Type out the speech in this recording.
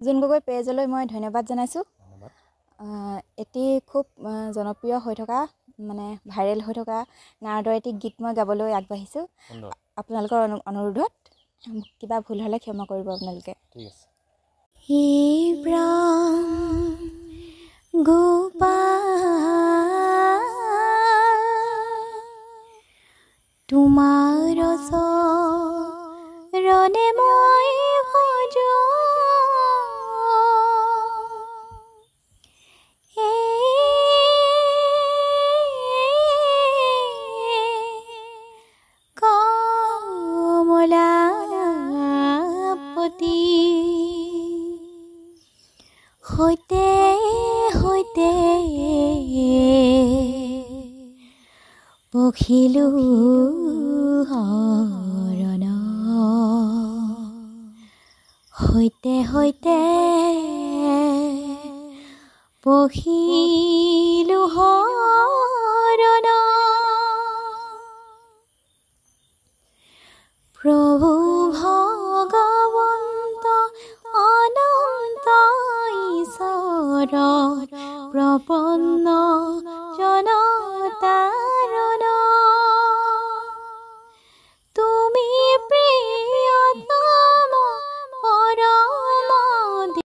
June Gogoi পেজলৈ মই ধন্যবাদ জনাইছোঁ। ধন্যবাদ। এটি খুব জনপ্ৰিয় হৈ থকা মানে ভাইৰেল হৈ থকা নাৰদৰ এটি গীত মই গাবলৈ আগবাঢ়িছোঁ। আপোনালোকৰ অনুৰোধত কিবা ভুল হ'লে ক্ষমা কৰিব আপোনালোকে। ঠিক আছে। হে প্ৰাণ গোপাল তোমাৰ চৰণে মই ভজো কমলাপতি সৈতে সৈতে পখিলো হৰণ সৈতে সৈতে পখিলো হৰণ প্ৰভু ভগৱন্ত অনন্ত ঈশ্বৰ প্ৰপন্ন